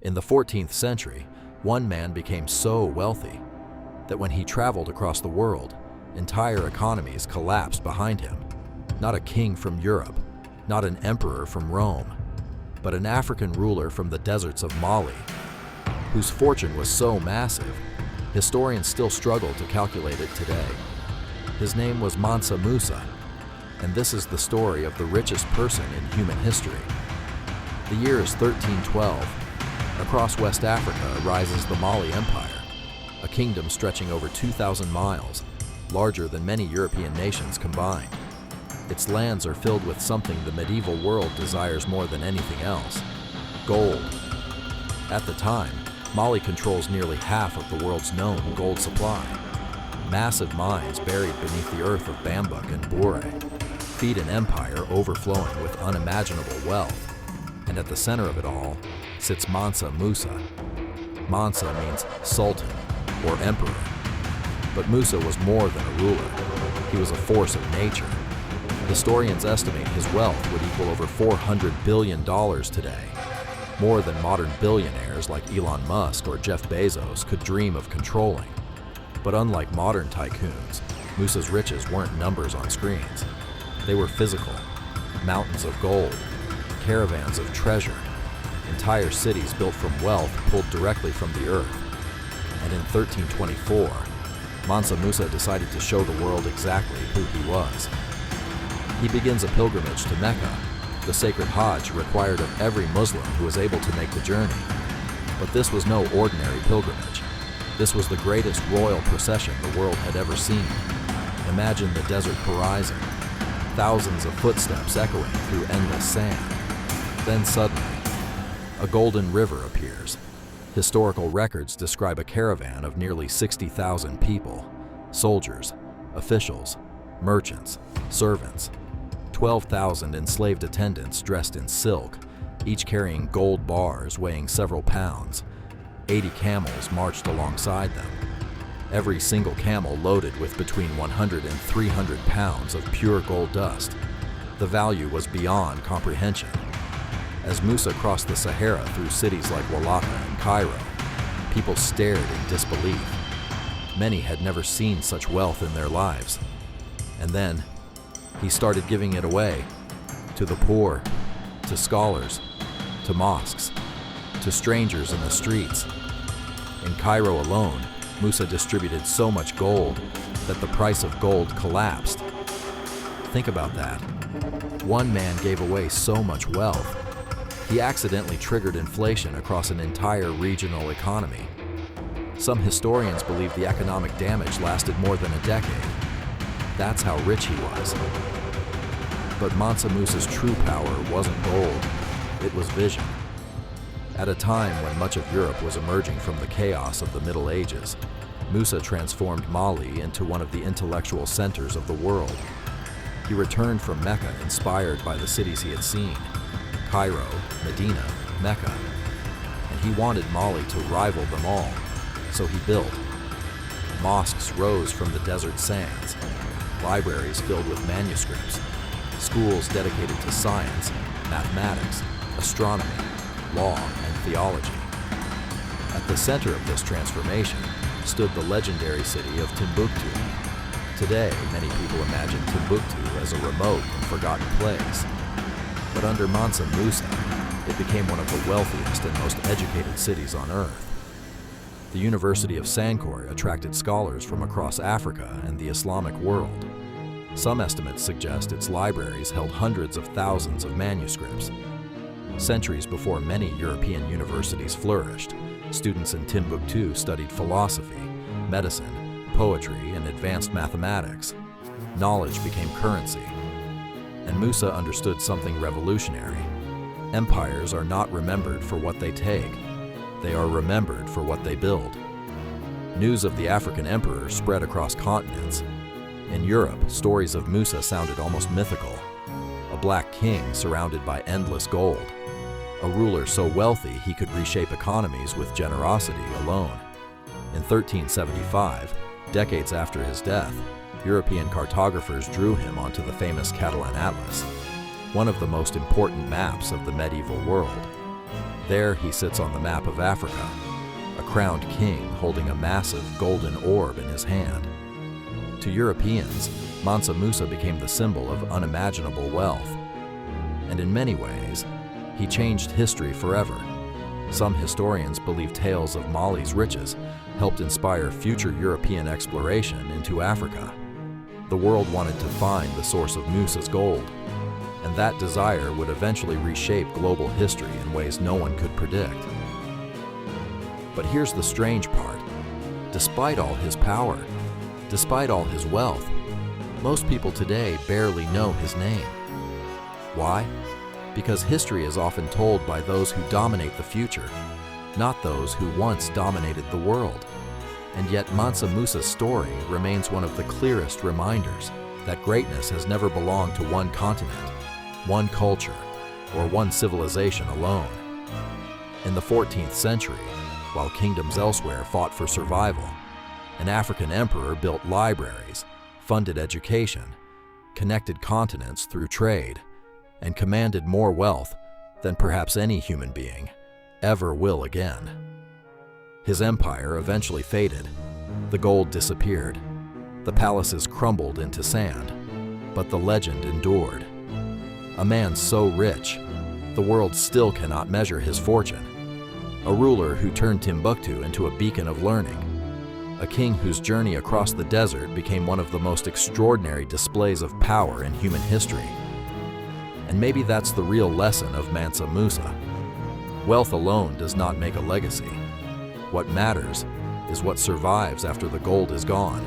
In the 14th century, one man became so wealthy that when he traveled across the world, entire economies collapsed behind him. Not a king from Europe, not an emperor from Rome, but an African ruler from the deserts of Mali, whose fortune was so massive, historians still struggle to calculate it today. His name was Mansa Musa, and this is the story of the richest person in human history. The year is 1312. Across West Africa rises the Mali Empire, a kingdom stretching over 2,000 miles, larger than many European nations combined. Its lands are filled with something the medieval world desires more than anything else: gold. At the time, Mali controls nearly half of the world's known gold supply. Massive mines buried beneath the earth of Bambouk and Bure feed an empire overflowing with unimaginable wealth. And at the center of it all sits Mansa Musa. Mansa means sultan or emperor. But Musa was more than a ruler. He was a force of nature. Historians estimate his wealth would equal over $400 billion today, more than modern billionaires like Elon Musk or Jeff Bezos could dream of controlling. But unlike modern tycoons, Musa's riches weren't numbers on screens. They were physical: mountains of gold, caravans of treasure, entire cities built from wealth pulled directly from the earth. And in 1324, Mansa Musa decided to show the world exactly who he was. He begins a pilgrimage to Mecca, the sacred Hajj required of every Muslim who was able to make the journey. But this was no ordinary pilgrimage. This was the greatest royal procession the world had ever seen. Imagine the desert horizon, thousands of footsteps echoing through endless sand. Then suddenly, a golden river appears. Historical records describe a caravan of nearly 60,000 people: soldiers, officials, merchants, servants. 12,000 enslaved attendants dressed in silk, each carrying gold bars weighing several pounds. 80 camels marched alongside them, every single camel loaded with between 100 and 300 pounds of pure gold dust. The value was beyond comprehension. As Musa crossed the Sahara through cities like Walata and Cairo, people stared in disbelief. Many had never seen such wealth in their lives. And then, he started giving it away to the poor, to scholars, to mosques, to strangers in the streets. In Cairo alone, Musa distributed so much gold that the price of gold collapsed. Think about that. One man gave away so much wealth. He accidentally triggered inflation across an entire regional economy. Some historians believe the economic damage lasted more than a decade. That's how rich he was. But Mansa Musa's true power wasn't gold, it was vision. At a time when much of Europe was emerging from the chaos of the Middle Ages, Musa transformed Mali into one of the intellectual centers of the world. He returned from Mecca inspired by the cities he had seen: Cairo, Medina, Mecca. And he wanted Mali to rival them all, so he built. Mosques rose from the desert sands, libraries filled with manuscripts, schools dedicated to science, mathematics, astronomy, law, and theology. At the center of this transformation stood the legendary city of Timbuktu. Today, many people imagine Timbuktu as a remote and forgotten place. But under Mansa Musa, it became one of the wealthiest and most educated cities on earth. The University of Sankore attracted scholars from across Africa and the Islamic world. Some estimates suggest its libraries held hundreds of thousands of manuscripts. Centuries before many European universities flourished, students in Timbuktu studied philosophy, medicine, poetry, and advanced mathematics. Knowledge became currency. And Musa understood something revolutionary. Empires are not remembered for what they take. They are remembered for what they build. News of the African emperor spread across continents. In Europe, stories of Musa sounded almost mythical. A black king surrounded by endless gold. A ruler so wealthy he could reshape economies with generosity alone. In 1375, decades after his death, European cartographers drew him onto the famous Catalan Atlas, one of the most important maps of the medieval world. There he sits on the map of Africa, a crowned king holding a massive golden orb in his hand. To Europeans, Mansa Musa became the symbol of unimaginable wealth. And in many ways, he changed history forever. Some historians believe tales of Mali's riches helped inspire future European exploration into Africa. The world wanted to find the source of Musa's gold, and that desire would eventually reshape global history in ways no one could predict. But here's the strange part. Despite all his power, despite all his wealth, most people today barely know his name. Why? Because history is often told by those who dominate the future, not those who once dominated the world. And yet Mansa Musa's story remains one of the clearest reminders that greatness has never belonged to one continent, one culture, or one civilization alone. In the 14th century, while kingdoms elsewhere fought for survival, an African emperor built libraries, funded education, connected continents through trade, and commanded more wealth than perhaps any human being ever will again. His empire eventually faded, the gold disappeared, the palaces crumbled into sand, but the legend endured. A man so rich, the world still cannot measure his fortune. A ruler who turned Timbuktu into a beacon of learning. A king whose journey across the desert became one of the most extraordinary displays of power in human history. And maybe that's the real lesson of Mansa Musa. Wealth alone does not make a legacy. What matters is what survives after the gold is gone.